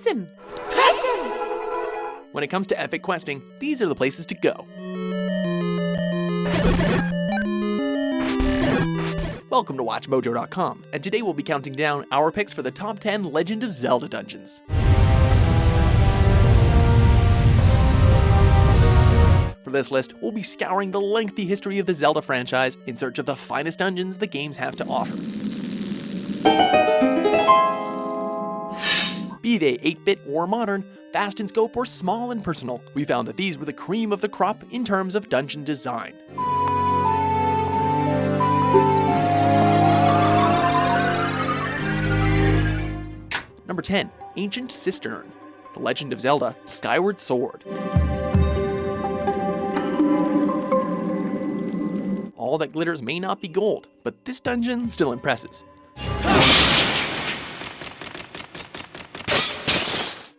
Listen! When it comes to epic questing, these are the places to go. Welcome to WatchMojo.com, and today we'll be counting down our picks for the top 10 Legend of Zelda dungeons. For this list, we'll be scouring the lengthy history of the Zelda franchise in search of the finest dungeons the games have to offer. Be they 8-bit or modern, vast in scope or small and personal, we found that these were the cream of the crop in terms of dungeon design. Number 10. Ancient Cistern, The Legend of Zelda: Skyward Sword. All that glitters may not be gold, but this dungeon still impresses.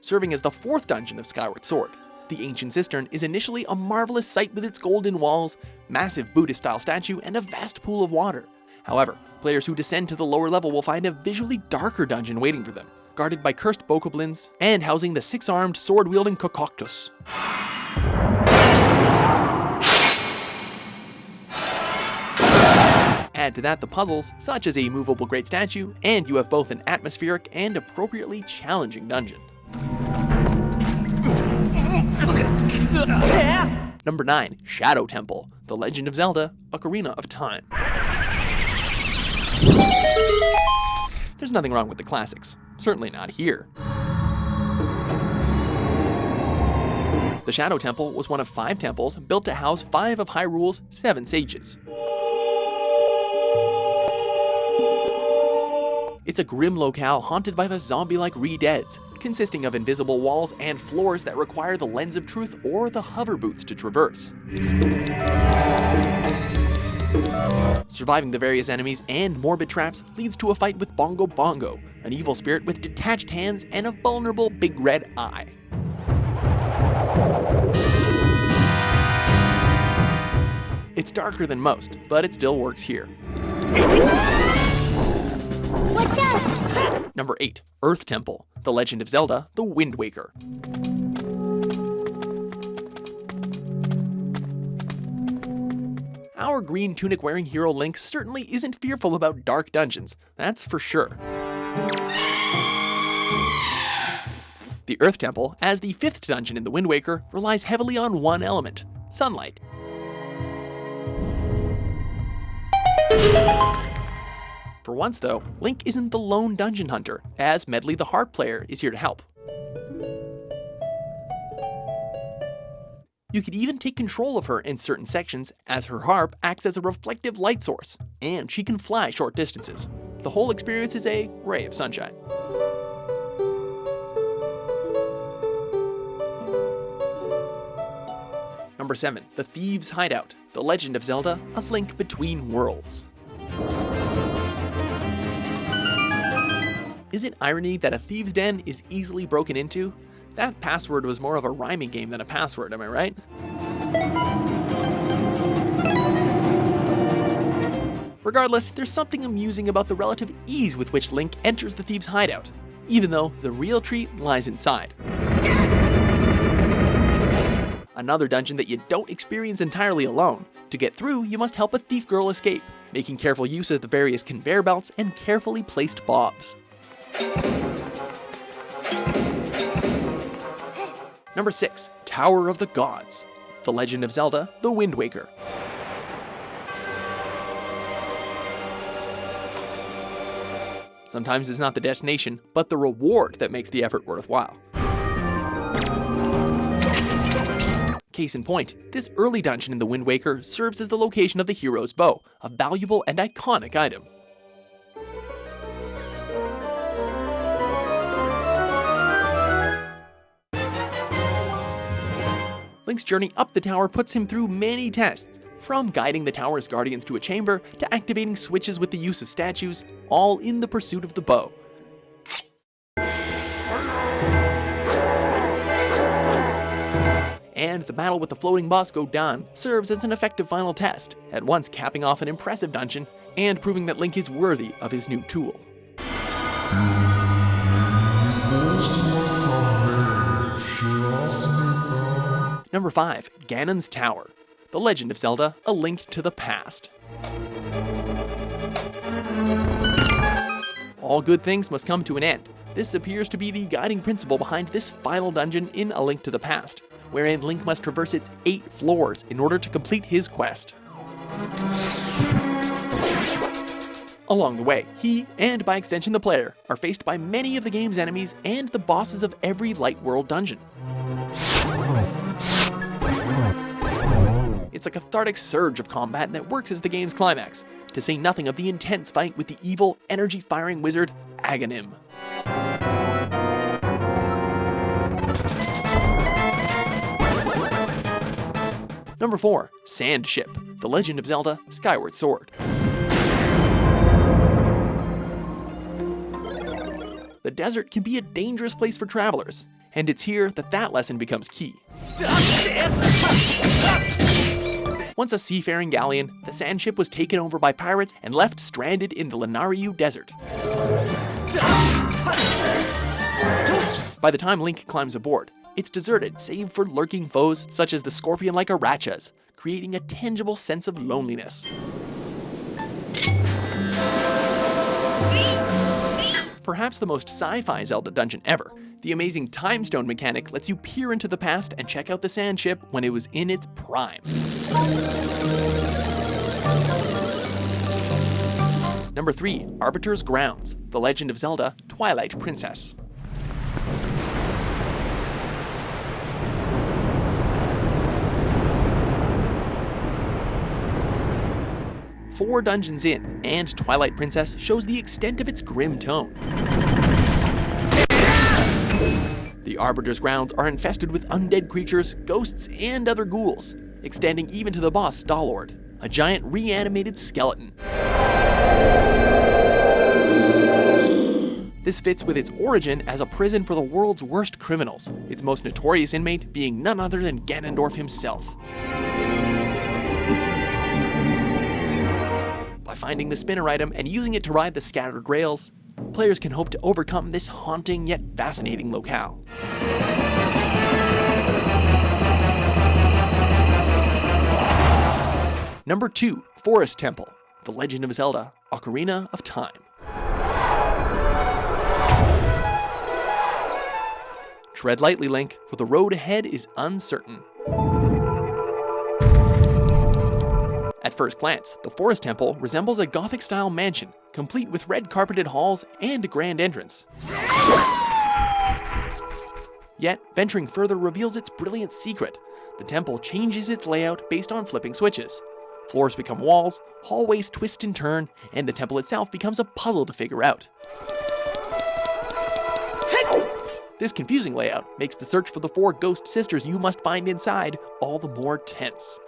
Serving as the fourth dungeon of Skyward Sword, the Ancient Cistern is initially a marvelous sight with its golden walls, massive Buddhist-style statue, and a vast pool of water. However, players who descend to the lower level will find a visually darker dungeon waiting for them, guarded by cursed bokoblins, and housing the six-armed, sword-wielding Kokoktus. Add to that the puzzles, such as a movable great statue, and you have both an atmospheric and appropriately challenging dungeon. Number 9. Shadow Temple, The Legend of Zelda: Ocarina of Time. There's nothing wrong with the classics, certainly not here. The Shadow Temple was one of 5 temples built to house 5 of Hyrule's 7 sages. It's a grim locale haunted by the zombie-like re-deads, consisting of invisible walls and floors that require the Lens of Truth or the hover boots to traverse. Surviving the various enemies and morbid traps leads to a fight with Bongo Bongo, an evil spirit with detached hands and a vulnerable big red eye. It's darker than most, but it still works here. Watch out! Number 8. Earth Temple, The Legend of Zelda: The Wind Waker. Our green tunic-wearing hero Link certainly isn't fearful about dark dungeons, that's for sure. The Earth Temple, as the 5th dungeon in The Wind Waker, relies heavily on one element: sunlight. For once though, Link isn't the lone dungeon hunter, as Medley the harp player is here to help. You could even take control of her in certain sections, as her harp acts as a reflective light source, and she can fly short distances. The whole experience is a ray of sunshine. Number 7. The Thieves' Hideout, The Legend of Zelda: A Link Between Worlds. Is it irony that a thieves' den is easily broken into? That password was more of a rhyming game than a password, am I right? Regardless, there's something amusing about the relative ease with which Link enters the thieves' hideout, even though the real treat lies inside. Another dungeon that you don't experience entirely alone. To get through, you must help a thief girl escape, making careful use of the various conveyor belts and carefully placed bobs. Number 6. Tower of the Gods, The Legend of Zelda: The Wind Waker. Sometimes it's not the destination, but the reward that makes the effort worthwhile. Case in point, this early dungeon in The Wind Waker serves as the location of the hero's bow, a valuable and iconic item. Link's journey up the tower puts him through many tests, from guiding the tower's guardians to a chamber to activating switches with the use of statues, all in the pursuit of the bow. And the battle with the floating boss Ganon serves as an effective final test, at once capping off an impressive dungeon and proving that Link is worthy of his new tool. Number 5. Ganon's Tower. The Legend of Zelda: A Link to the Past. All good things must come to an end. This appears to be the guiding principle behind this final dungeon in A Link to the Past, wherein Link must traverse its 8 floors in order to complete his quest. Along the way, he, and by extension the player, are faced by many of the game's enemies and the bosses of every Light World dungeon. It's a cathartic surge of combat that works as the game's climax, to say nothing of the intense fight with the evil, energy-firing wizard, Ganon. Number 4. Sandship. The Legend of Zelda: Skyward Sword. The desert can be a dangerous place for travelers, and it's here that lesson becomes key. Once a seafaring galleon, the Sandship was taken over by pirates and left stranded in the Lanariu Desert. By the time Link climbs aboard, it's deserted save for lurking foes such as the scorpion-like Arachas, creating a tangible sense of loneliness. Perhaps the most sci-fi Zelda dungeon ever, the amazing Time Stone mechanic lets you peer into the past and check out the Sandship when it was in its prime. Number 3. Arbiter's Grounds. The Legend of Zelda: Twilight Princess. Four dungeons in, and Twilight Princess shows the extent of its grim tone. The Arbiter's Grounds are infested with undead creatures, ghosts, and other ghouls, extending even to the boss Stalord, a giant reanimated skeleton. This fits with its origin as a prison for the world's worst criminals, its most notorious inmate being none other than Ganondorf himself. By finding the spinner item and using it to ride the scattered rails, players can hope to overcome this haunting yet fascinating locale. Number 2. Forest Temple. The Legend of Zelda: Ocarina of Time. Tread lightly, Link, for the road ahead is uncertain. At first glance, the Forest Temple resembles a Gothic-style mansion, complete with red-carpeted halls and a grand entrance. Yet, venturing further reveals its brilliant secret. The temple changes its layout based on flipping switches. Floors become walls, hallways twist and turn, and the temple itself becomes a puzzle to figure out. This confusing layout makes the search for the 4 ghost sisters you must find inside all the more tense.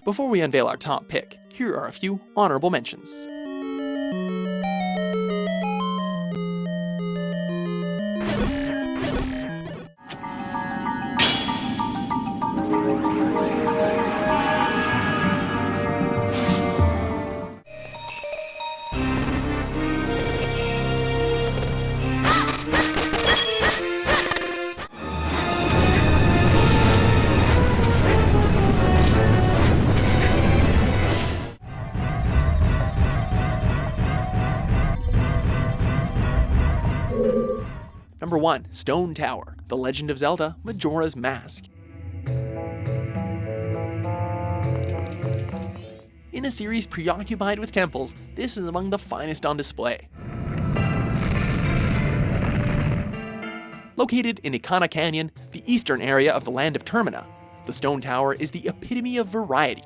Before we unveil our top pick, here are a few honorable mentions. Number 1. Stone Tower. The Legend of Zelda: Majora's Mask. In a series preoccupied with temples, this is among the finest on display. Located in Ikana Canyon, the eastern area of the land of Termina, the Stone Tower is the epitome of variety.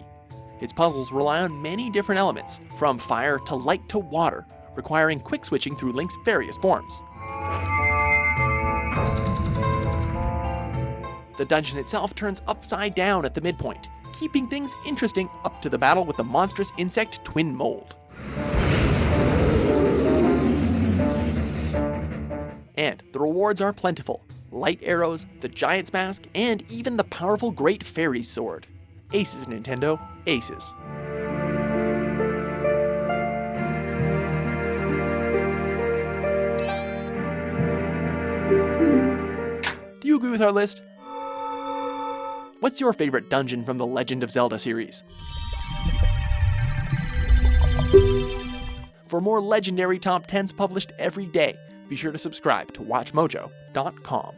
Its puzzles rely on many different elements, from fire to light to water, requiring quick switching through Link's various forms. The dungeon itself turns upside down at the midpoint, keeping things interesting up to the battle with the monstrous insect Twin Mold. And the rewards are plentiful: light arrows, the Giant's Mask, and even the powerful Great Fairy's Sword. Aces, Nintendo, aces. you agree with our list? What's your favorite dungeon from the Legend of Zelda series? For more legendary top 10s published every day, be sure to subscribe to WatchMojo.com.